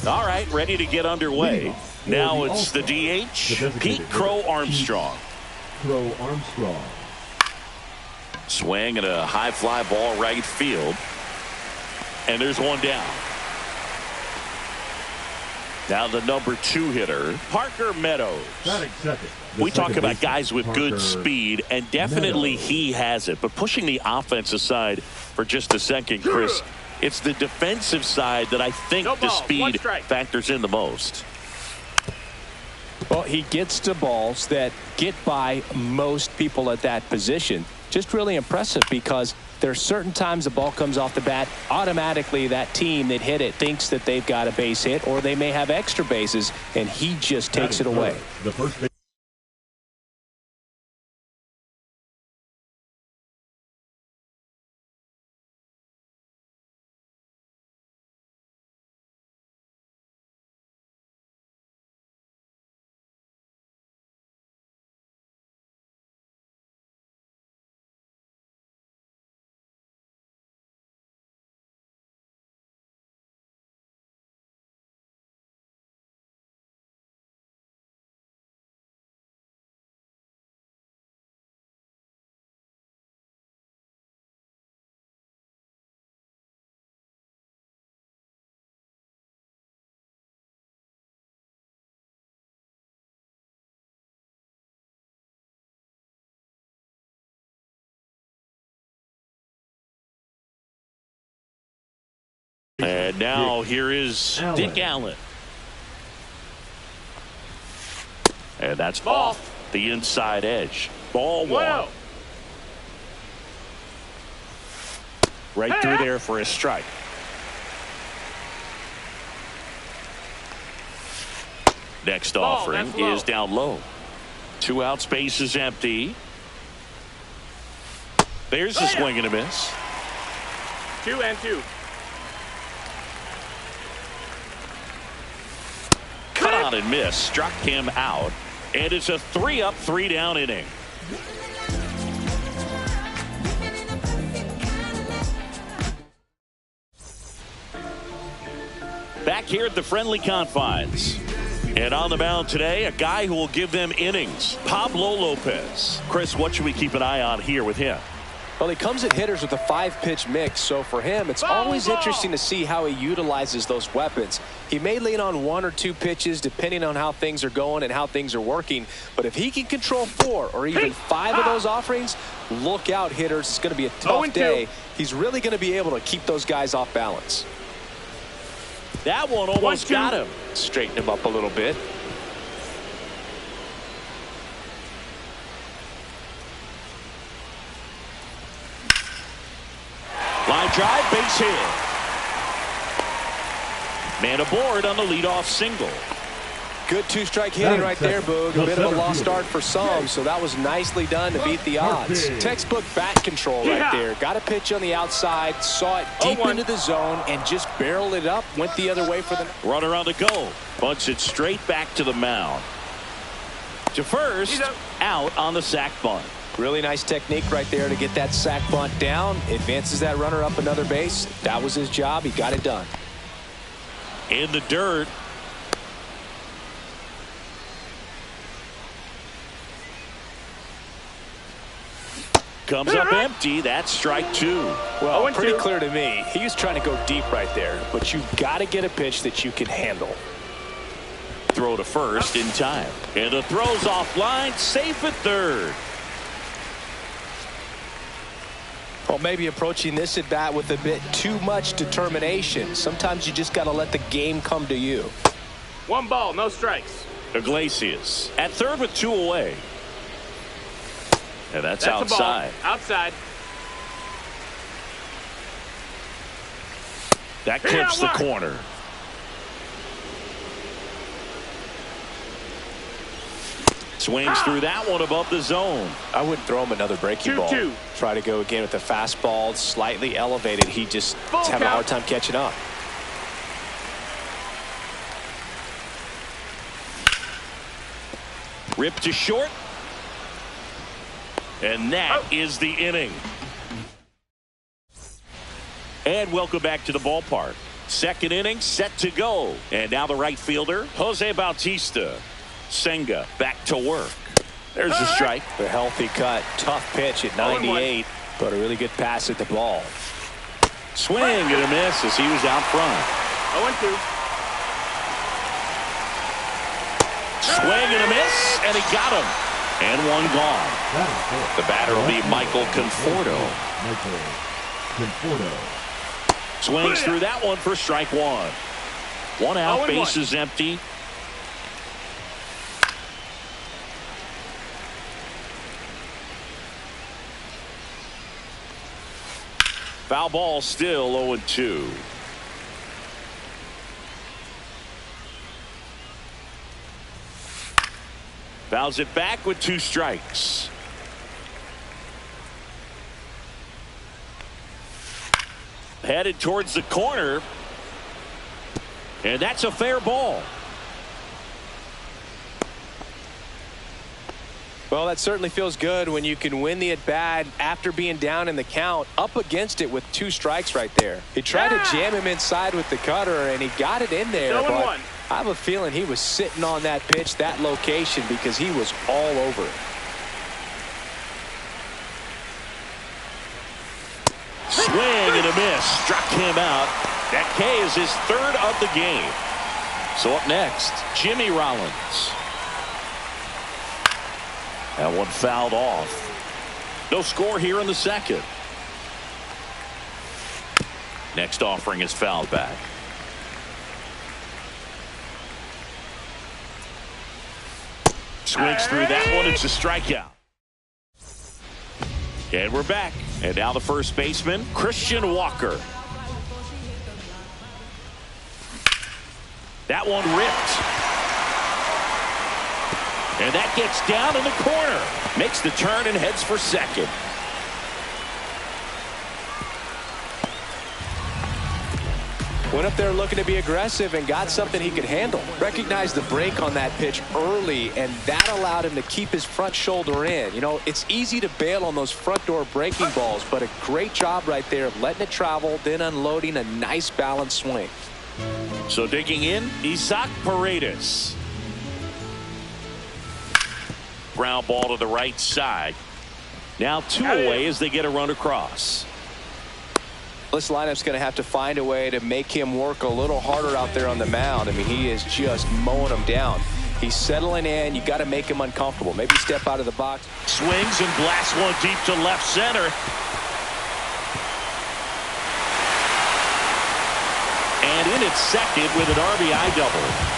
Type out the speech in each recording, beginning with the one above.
All right, ready to get underway. Now it's the DH, Pete Crow Armstrong. Crow Armstrong. Swing and a high fly ball right field. And there's one down. Now the number 2 hitter, Parker Meadows. We talk about guys with good speed, and definitely he has it. But pushing the offense aside for just a second, Chris, it's the defensive side that I think the speed factors in the most. Well, he gets to balls that get by most people at that position. Just really impressive because there are certain times the ball comes off the bat, automatically that team that hit it thinks that they've got a base hit or they may have extra bases, and he just takes it away. The first base. And now here is Dick Allen. And that's off the inside edge. Ball 1. Right through there for a strike. Next offering is down low. 2 outs, base is empty. There's a swing and a miss. 2-2. Cut on and miss. Struck him out. And it's a 3-up, 3-down inning. Back here at the friendly confines. And on the mound today, a guy who will give them innings, Pablo Lopez. Chris, what should we keep an eye on here with him? Well, he comes at hitters with a 5-pitch mix, so for him, it's always interesting to see how he utilizes those weapons. He may lean on 1 or 2 pitches depending on how things are going and how things are working, but if he can control 4 or even 5 of those offerings, look out, hitters. It's going to be a tough day. He's really going to be able to keep those guys off balance. That one almost got him. Straighten him up a little bit. Line drive, base hit. Man aboard on the leadoff single. Good 2-strike hitting right there, Boog. A bit of a lost start for some, so that was nicely done to beat the odds. Textbook bat control right there. Got a pitch on the outside, saw it deep into the zone, and just barreled it up. Went the other way for the runner on the go. Bunts it straight back to the mound. To first, out on the sac bunt. Really nice technique right there to get that sac bunt down. Advances that runner up another base. That was his job. He got it done. In the dirt. Comes up empty. That's strike 2. Well, pretty clear to me. He was trying to go deep right there, but you've got to get a pitch that you can handle. Throw to first in time. And the throw's offline. Safe at third. Well, maybe approaching this at bat with a bit too much determination. Sometimes you just got to let the game come to you. 1 ball, no strikes. Iglesias at third with 2 away. And that's outside. Outside. That clips the corner. Swings through that one above the zone. I wouldn't throw him another breaking ball. 2-2. Try to go again with the fastball, slightly elevated. He just is having a hard time catching up. Ripped to short. And that is the inning. And welcome back to the ballpark. Second inning set to go. And now the right fielder, Jose Bautista. Senga back to work. There's the strike. A healthy cut. Tough pitch at 98, but a really good pass at the ball. Swing and a miss as he was out front. 0-2. Swing and a miss, and he got him. And one gone. The batter will be Michael Conforto. Swings through that one for strike one. One out, bases empty. Foul ball, still 0-2. Fouls it back with 2 strikes. Headed towards the corner. And that's a fair ball. Well, that certainly feels good when you can win the at-bat after being down in the count, up against it with 2 strikes right there. He tried to jam him inside with the cutter, and he got it in there. But I have a feeling he was sitting on that pitch, that location, because he was all over it. Swing and a miss. Struck him out. That K is his 3rd of the game. So up next, Jimmy Rollins. That one fouled off. No score here in the second. Next offering is fouled back. Swings through that one. It's a strikeout. And we're back. And now the first baseman, Christian Walker. That one ripped. And that gets down in the corner. Makes the turn and heads for second. Went up there looking to be aggressive and got something he could handle. Recognized the break on that pitch early, and that allowed him to keep his front shoulder in. You know, it's easy to bail on those front door breaking balls, but a great job right there of letting it travel, then unloading a nice balanced swing. So digging in, Isaac Paredes. Ground ball to the right side. Now 2 away as they get a run across. This lineup's going to have to find a way to make him work a little harder out there on the mound. I mean, he is just mowing them down. He's settling in. You got to make him uncomfortable. Maybe step out of the box. Swings and blasts one deep to left center. And in at second with an RBI double.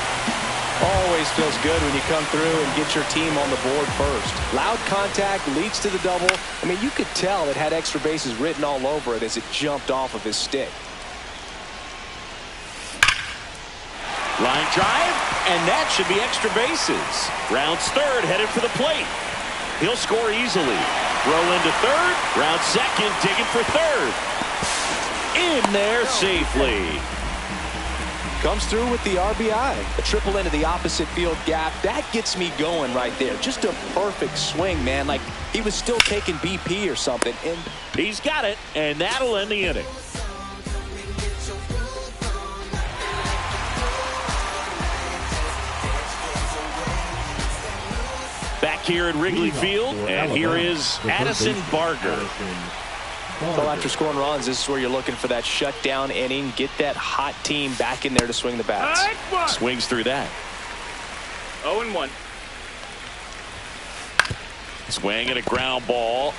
Always feels good when you come through and get your team on the board first. Loud contact leads to the double. I mean, you could tell it had extra bases written all over it as it jumped off of his stick. Line drive, and that should be extra bases. Rounds third, headed for the plate. He'll score easily. Throw into third. Round second, digging for third. In there safely. Comes through with the RBI. A triple into the opposite field gap. That gets me going right there. Just a perfect swing, man. Like he was still taking BP or something. And he's got it, and that'll end the inning. Back here at Wrigley Field, and here is Addison Barger. Well, after scoring runs, this is where you're looking for that shutdown inning. Get that hot team back in there to swing the bats. Swings through that. 0-1. Swing and a ground ball.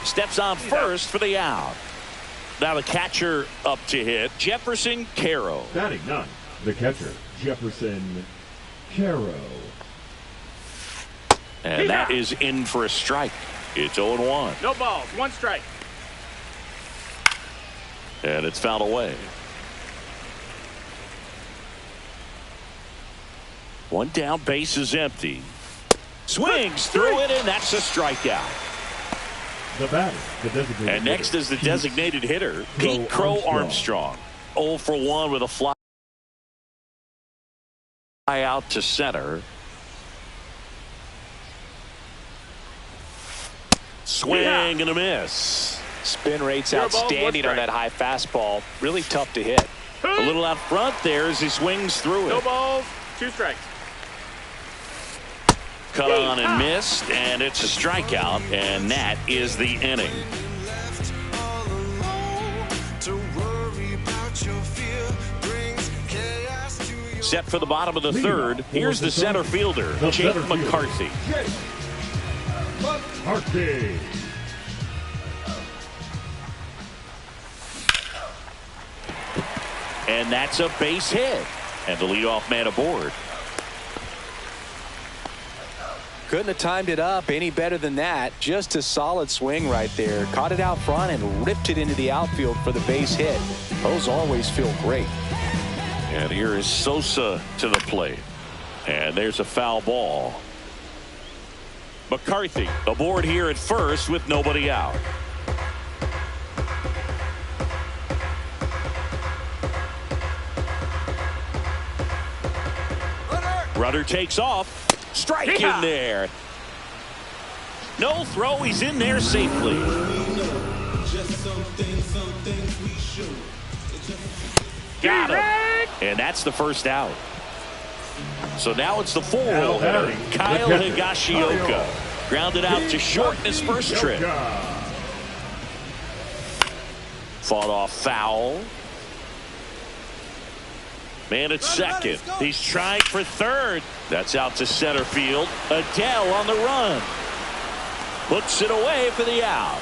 steps on first for the out. Now the catcher up to hit, Jefferson Caro. Batting none, the catcher, Jefferson Caro. And that is in for a strike. It's 0-1. No balls, 1 strike. And it's fouled away. 1 down, base is empty. Swings through it, and that's a strikeout. The batter, the designated And next hitter, is the designated hitter, Pete Crow Armstrong. 0 for 1 with a fly out to center. Swing and a miss. Spin rate's Zero balls, outstanding 1 on that high fastball. Really tough to hit. A little out front there as he swings through No it. balls, 2 strikes. Cut on and missed, and it's a strikeout, and that is the inning. Set for the bottom of the third. Here's the center fielder, Jake McCarthy. Jake McCarthy. And that's a base hit. And the leadoff man aboard. Couldn't have timed it up any better than that. Just a solid swing right there. Caught it out front and ripped it into the outfield for the base hit. Those always feel great. And here is Sosa to the plate. And there's a foul ball. McCarthy aboard here at first with nobody out. Runner takes off. Strike in there. No throw. He's in there safely. Got him. And that's the first out. So now it's the 4-hole hitter, Kyle Higashioka. Grounded out to short in his first trip. Fought off foul. Man at second. He's trying for third. That's out to center field. Adele on the run. Puts it away for the out.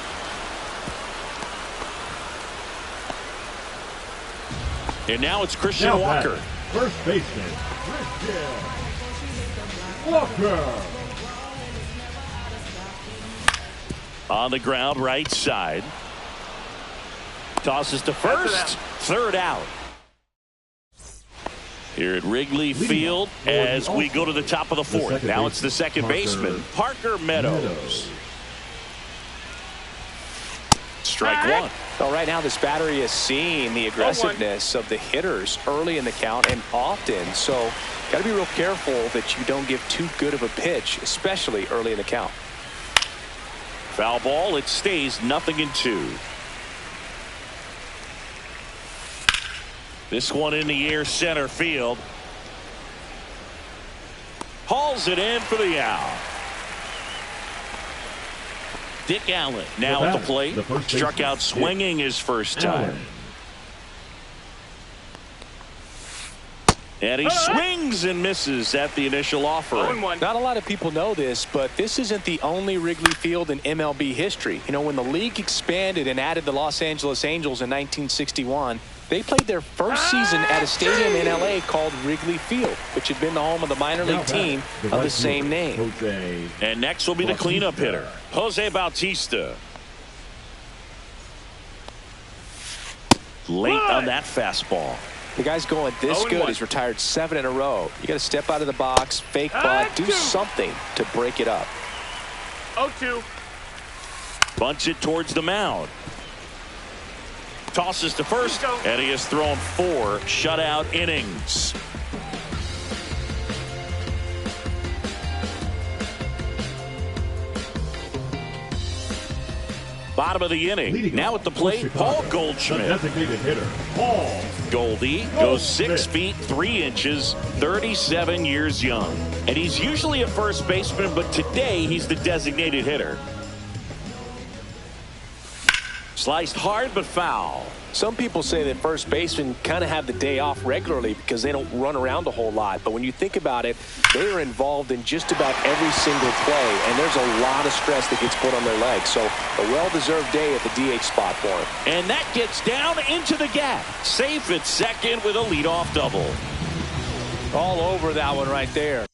And now it's Christian Walker. First baseman, Christian Walker. On the ground, right side. Tosses to first. Third out. Here at Wrigley Field as we go to the top of the fourth. Now it's the second baseman, Parker Meadows. Strike 1. Well, right now this battery is seeing the aggressiveness of the hitters early in the count and often. So got to be real careful that you don't give too good of a pitch, especially early in the count. Foul ball. It stays 0-2. This one in the air, center field. Hauls it in for the out. Dick Allen now at the plate. Struck out swinging his first time. And he swings and misses at the initial offering. Not a lot of people know this, but this isn't the only Wrigley Field in MLB history. You know, when the league expanded and added the Los Angeles Angels in 1961, they played their first season at a stadium in L.A. called Wrigley Field, which had been the home of the minor league team of the same name. And next will be the cleanup hitter, Jose Bautista. Late on that fastball. The guy's going this good. He's retired 7 in a row. You got to step out of the box, fake bunt, do something to break it up. 0-2. Bunts it towards the mound. Tosses to first, and he has thrown 4 shutout innings. Bottom of the inning. Now at the plate, Paul Goldschmidt. Designated hitter, Paul Goldie goes 6 feet 3 inches, 37 years young. And he's usually a first baseman, but today he's the designated hitter. Sliced hard, but foul. Some people say that first basemen kind of have the day off regularly because they don't run around a whole lot. But when you think about it, they are involved in just about every single play, and there's a lot of stress that gets put on their legs. So a well-deserved day at the DH spot for him. And that gets down into the gap. Safe at second with a leadoff double. All over that one right there.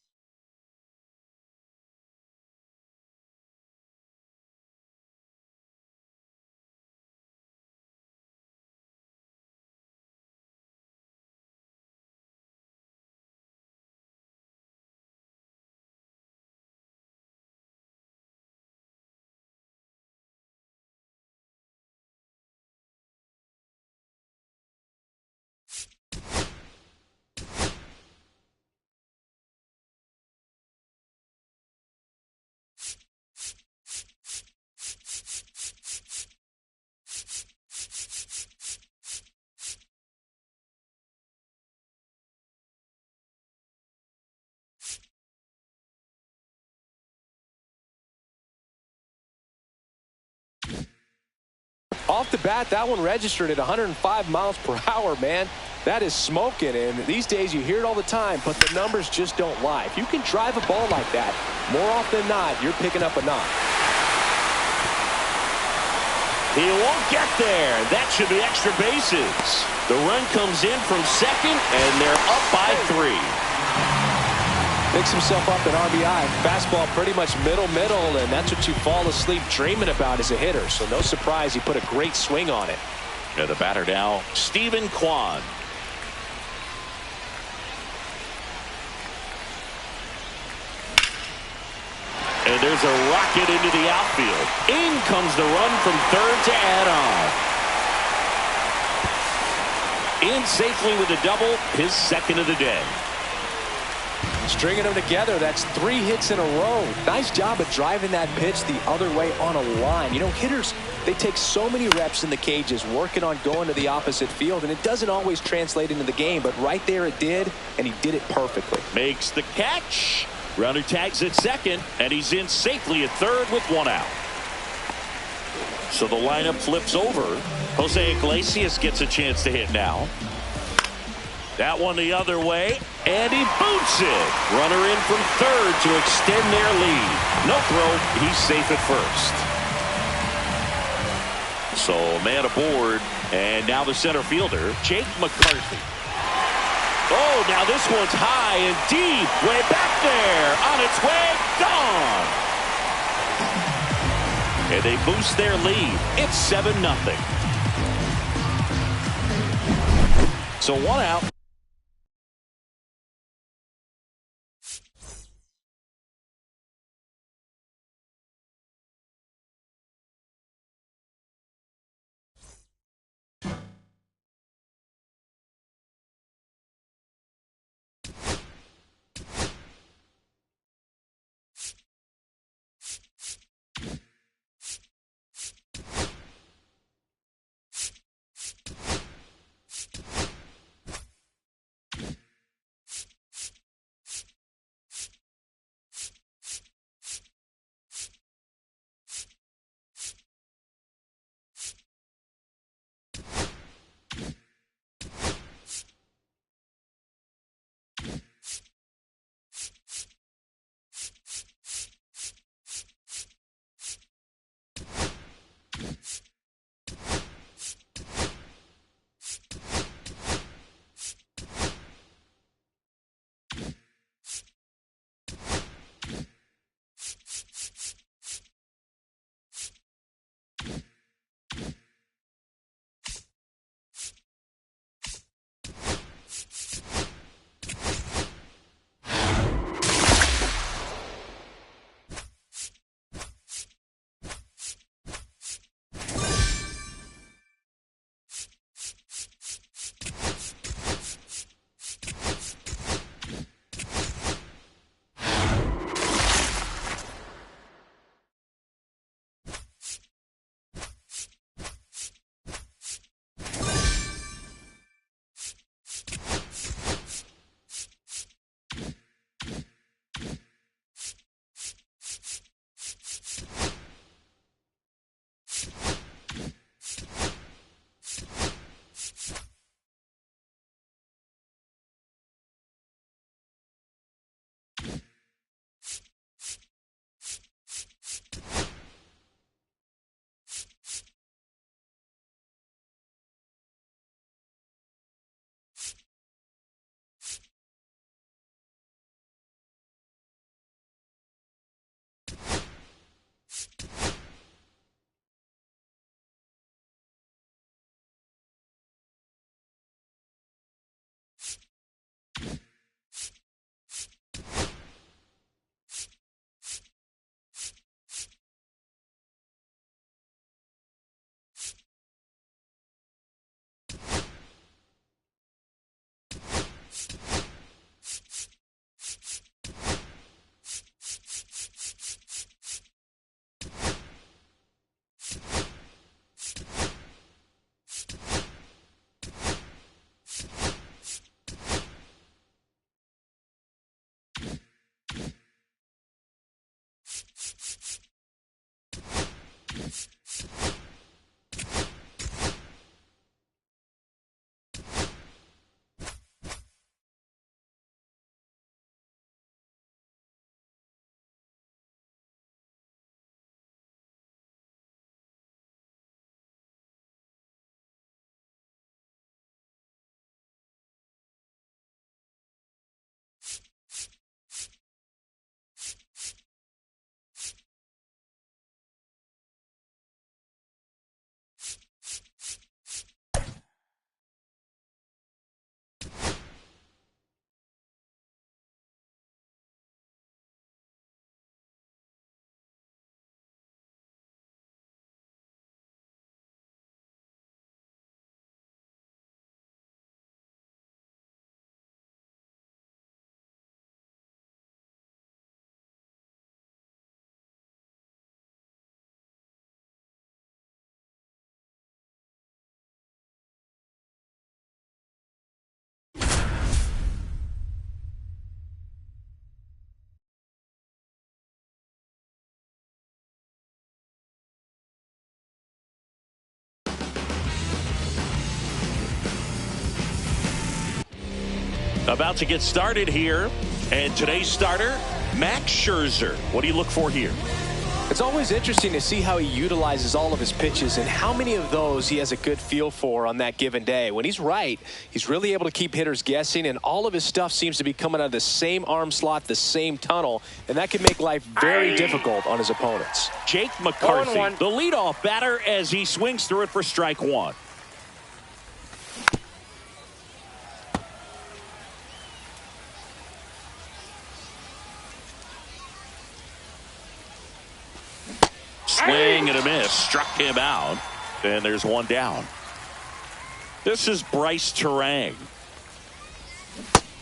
Off the bat, that one registered at 105 miles per hour, man. That is smoking, and these days you hear it all the time, but the numbers just don't lie. If you can drive a ball like that, more often than not, you're picking up a knock. He won't get there. That should be extra bases. The run comes in from second, and they're up by 3. Picks himself up an RBI. Fastball pretty much middle, and that's what you fall asleep dreaming about as a hitter. So no surprise he put a great swing on it. Yeah, the batter now, Stephen Kwan. And there's a rocket into the outfield. In comes the run from third to add on. In safely with a double, his second of the day. Stringing them together, that's 3 hits in a row. Nice job of driving that pitch the other way on a line. You know, hitters, they take so many reps in the cages working on going to the opposite field, and it doesn't always translate into the game, but right there it did, and he did it perfectly. Makes the catch. Runner tags at second, and he's in safely at third with 1 out. So the lineup flips over. Jose Iglesias gets a chance to hit now. That one the other way, and he boots it. Runner in from third to extend their lead. No throw, he's safe at first. So man aboard, and now the center fielder, Jake McCarthy. Oh, now this one's high and deep, way back there, on its way, gone. And they boost their lead. It's 7-0. So 1 out. About to get started here. And today's starter, Max Scherzer. What do you look for here? It's always interesting to see how he utilizes all of his pitches and how many of those he has a good feel for on that given day. When he's right, he's really able to keep hitters guessing, and all of his stuff seems to be coming out of the same arm slot, the same tunnel, and that can make life very difficult on his opponents. Jake McCarthy, the leadoff batter, as he swings through it for strike one. Swing and a miss. Struck him out. And there's one down. This is Bryce Terang.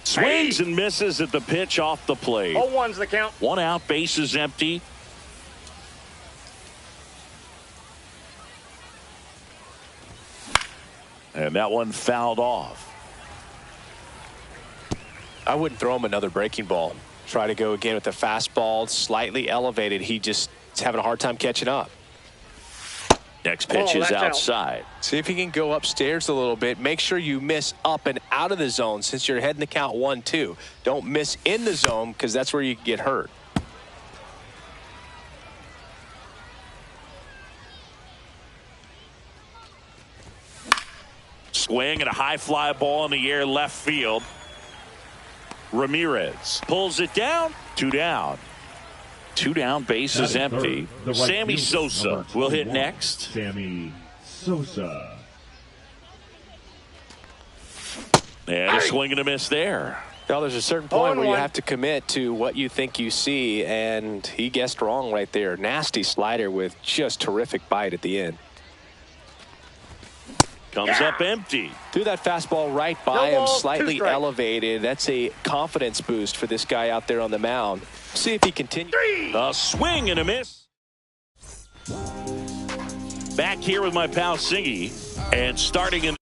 Swings and misses at the pitch off the plate. 0-1's the count. One out, bases empty. And that one fouled off. I wouldn't throw him another breaking ball. Try to go again with the fastball, slightly elevated. He just is having a hard time catching up. Next pitch is outside. See if he can go upstairs a little bit. Make sure you miss up and out of the zone since you're heading the count 1-2. Don't miss in the zone because that's where you can get hurt. Swing and a high fly ball in the air left field. Ramirez pulls it down. 2 down. 2 down, base is empty. Sammy Sosa will hit next. Sammy Sosa. And a swing and a miss there. Well, there's a certain point where you have to commit to what you think you see, and he guessed wrong right there. Nasty slider with just terrific bite at the end. Comes up empty. Threw that fastball right by him, slightly elevated. That's a confidence boost for this guy out there on the mound. See if he continues. A swing and a miss. Back here with my pal Siggy, and starting in